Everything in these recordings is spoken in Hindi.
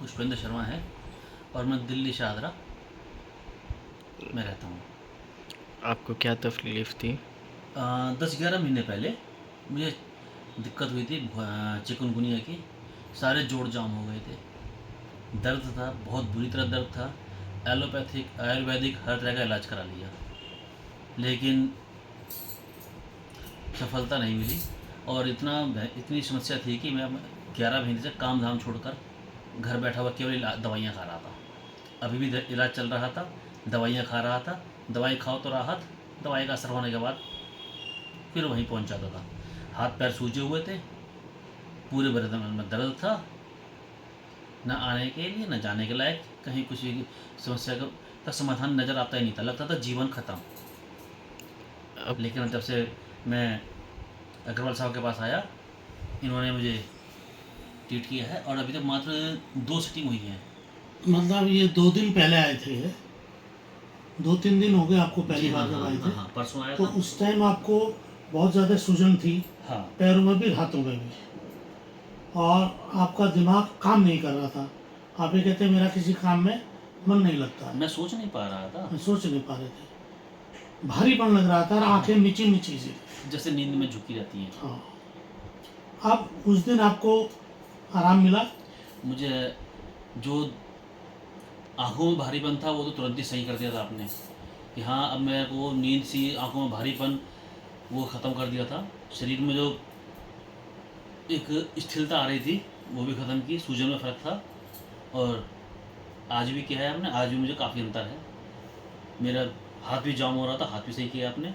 पुष्पेंद्र शर्मा है और मैं दिल्ली शाहदरा में रहता हूँ। आपको क्या तकलीफ़ थी? 10-11 महीने पहले मुझे दिक्कत हुई थी चिकनगुनिया की। सारे जोड़ जाम हो गए थे, दर्द था, बहुत बुरी तरह दर्द था। एलोपैथिक आयुर्वेदिक हर तरह का इलाज करा लिया, लेकिन सफलता नहीं मिली। और इतनी समस्या थी कि मैं 11 महीने से काम धाम छोड़कर घर बैठा हुआ केवल दवाइयाँ खा रहा था। अभी भी इलाज चल रहा था, दवाइयाँ खा रहा था। दवाई खाओ तो राहत, दवाई का असर होने के बाद फिर वहीं पहुंच जाता था। हाथ पैर सूजे हुए थे, पूरे बदन में दर्द था, न आने के लिए न जाने के लायक। कहीं कुछ समस्या का समाधान नज़र आता ही नहीं था, लगता था जीवन खत्म। अब लेकिन जब से मैं अग्रवाल साहब के पास आया, इन्होंने मुझे ट्रीट किया है और अभी तक मात्र 2 सिटिंग हुई है। मतलब ये 2 दिन पहले आए थे, 2-3 दिन हो गए आपको पहली बार जब आए थे। हाँ, परसों आया तो था। उस टाइम आपको बहुत ज़्यादा सूजन थी, हाँ, पैरों में भी हाथों में भी, और आपका दिमाग काम नहीं कर रहा था। आप ये कहते मेरा किसी काम में मन नहीं लगता है, मैं सोच नहीं पा रहा था, मैं सोच नहीं पा रहे थे, भारीपन लग रहा था और आंखें नीची नीची सी। जैसे नींद में झुकी रहती हैं। हाँ, अब उस दिन आपको आराम मिला? मुझे जो आंखों में भारीपन था वो तो तुरंत ही सही कर दिया था आपने, कि हाँ अब मैं वो नींद सी, आंखों में भारीपन वो ख़त्म कर दिया था। शरीर में जो एक स्थिरता आ रही थी वो भी ख़त्म की, सूजन में फ़र्क था। और आज भी किया है आपने, आज भी मुझे काफ़ी अंतर है। मेरा हाथ भी जाम हो रहा था, हाथ भी सही किया आपने।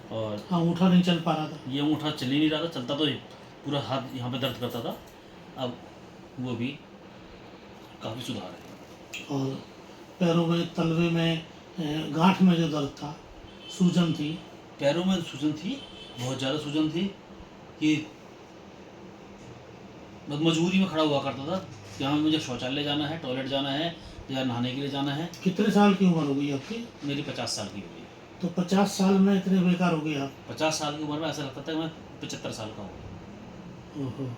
और हाँ, अंगूठा नहीं चल पा रहा था। ये अंगूठा चल ही नहीं रहा था, चलता तो पूरा हाथ यहाँ पे दर्द करता था। अब वो भी काफ़ी सुधार है। और पैरों में, तलवे में, गांठ में जो दर्द था, सूजन थी, पैरों में सूजन थी, बहुत ज़्यादा सूजन थी कि बस मजबूरी में खड़ा हुआ करता था कि हाँ मुझे शौचालय जाना है, टॉयलेट जाना है या नहाने के लिए जाना है। कितने साल की उम्र हो गई आपकी? मेरी 50 साल की हो गई। तो 50 साल में इतने बेकार हो गए आप? 50 साल की उम्र में ऐसा लगता था कि मैं 75 साल का हूँ। ओहो।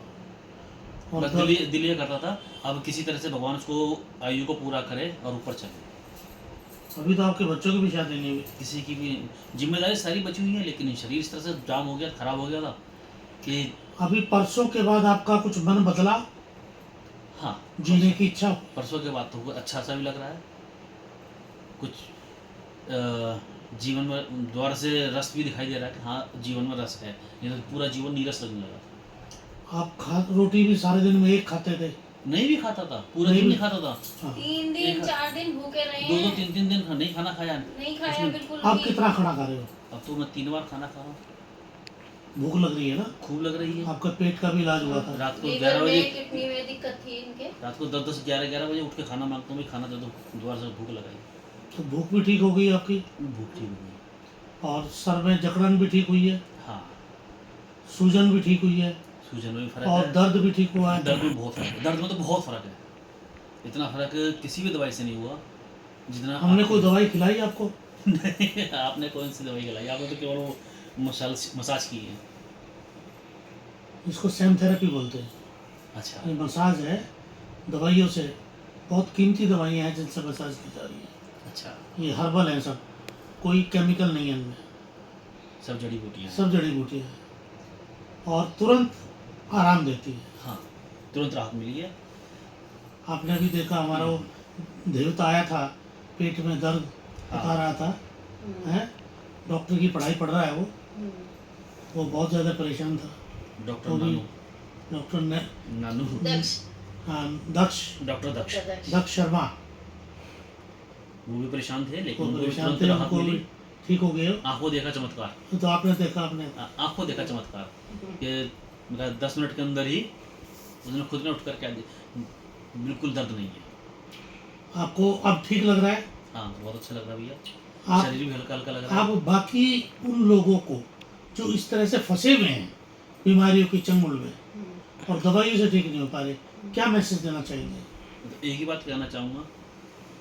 और बस दिल ये करता था अब किसी तरह से भगवान उसको आयु को पूरा करे और ऊपर चले। अभी तो आपके बच्चों की भी शादी नहीं हुई? किसी की भी जिम्मेदारी सारी बची हुई है, लेकिन शरीर इस तरह से जाम हो गया, खराब हो गया था कि अभी परसों के बाद आपका कुछ मन बदला? हाँ, जीने की इच्छा? परसों के बाद तो कुछ अच्छा सा भी लग रहा है। कुछ जीवन में द्वार से रस भी दिखाई दे रहा है कि हाँ जीवन में रस है, नहीं तो पूरा जीवन नीरस लगने लगा था। आप रोटी भी सारे दिन में एक खाते थे? नहीं भी खाता था, पूरा दिन नहीं खाता था। हाँ। 3 दिन 4 दिन भूखे रहे हैं। 2-2 3-3 दिन नहीं खाना खाया। नहीं खाया बिल्कुल आप भी। कितना खाना खा रहे हो? अब तो मैं 3 बार खाना खा रहा हूँ। भूख लग रही है ना? खूब लग रही है। आपका पेट का भी इलाज हुआ था? रात को लीवर 11 बजे, में, किडनी में दिक्कत थी इनके। रात को 10-10 11-11 बजे उठ के खाना मांगता हूँ, खाना दे दो, दोबारा से भूख लगाई। तो भूख भी ठीक हो गई आपकी? भूख ठीक हो गई। और सर में जकड़न भी ठीक हुई है? हाँ, सूजन भी ठीक हुई है? सूजन में भी फर्क और है, दर्द भी ठीक हुआ है? दर्द में बहुत फर्क है। दर्द में तो बहुत फर्क है, इतना फर्क किसी भी दवाई से नहीं हुआ जितना हमने कोई दवाई खिलाई आपको? नहीं, आपने कौन सी दवाई खिलाई? आपने तो केवल वो मसाज की है। इसको सेम थेरेपी बोलते हैं। अच्छा, ये मसाज है दवाइयों से, बहुत कीमती दवाइयाँ हैं जिनसे मसाज की जा रही है। अच्छा, ये हर्बल है सब, कोई केमिकल नहीं है इनमें, सब जड़ी बूटियाँ हैं। सब जड़ी बूटियाँ हैं और तुरंत आराम देती है। हाँ, तुरंत राहत मिली है। आपने भी देखा हमारा वो देवता आया था, पेट में दर्द बता रहा था, है डॉक्टर की पढ़ाई पढ़ रहा है वो बहुत ज़्यादा परेशान था। डॉक्टर तो भी नानू, डॉक्टर ने नानू, दक्ष दक्ष डॉक्टर दक्ष, दक्ष शर्मा, वो भी परेशान थे, वो लेकिन उनको भी परेशान तुरंत थे, राहत उनको मिली। भी ठीक हो गए। आंखों देखा चमत्कार, तो आपने देखा, आपने आंखों देखा चमत्कार कि मेरा 10 मिनट के अंदर ही उसने खुद ने उठ कर क्या बिल्कुल दर्द नहीं है। आपको अब ठीक लग रहा है? हाँ, बहुत अच्छा लग रहा है भैया, आप शरीर भी हल्का हल्का लग रहा आप है। बाकी उन लोगों को जो इस तरह से फंसे हुए हैं बीमारियों की चंगुल में और दवाइयों से ठीक नहीं हो पा रहे, क्या मैसेज देना चाहेंगे? तो एक ही बात कहना चाहूँगा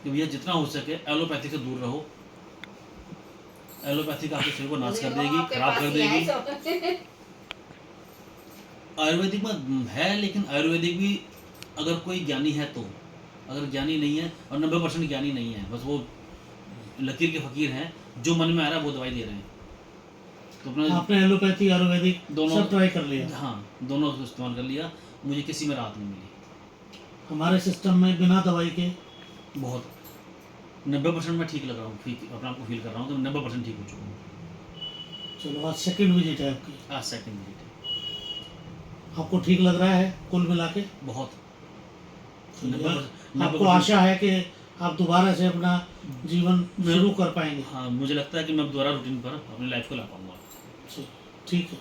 कि भैया जितना हो सके एलोपैथी से दूर रहो। एलोपैथी आपके शरीर को नाश कर देगी, खराब कर देगी। आयुर्वेदिक में है, लेकिन आयुर्वेदिक भी अगर कोई ज्ञानी है तो अगर ज्ञानी नहीं है, और 90% ज्ञानी नहीं है, बस वो लकीर के फ़कीर हैं, जो मन में आ रहा है वो दवाई दे रहे हैं। तो अपना आपने एलोपैथी आयुर्वेदिक दोनों सब ट्राई कर लिया। हाँ, दोनों को इस्तेमाल कर लिया, मुझे किसी में राहत नहीं मिली। हमारे सिस्टम में बिना दवाई के बहुत 90% मैं ठीक लग रहा हूँ, ठीक अपने आप को फील कर रहा हूँ कि 90% ठीक हो चुका हूँ। चलो आज सेकंड विजिट है आपकी, आज सेकंड विजिट है। आपको ठीक लग रहा है कुल मिला के? बहुत चलिए, 90% आपको आशा है कि आप दोबारा से अपना जीवन शुरू कर पाएंगे? हाँ, मुझे लगता है कि मैं दोबारा रूटीन पर अपनी लाइफ को ला पाऊंगा। ठीक है।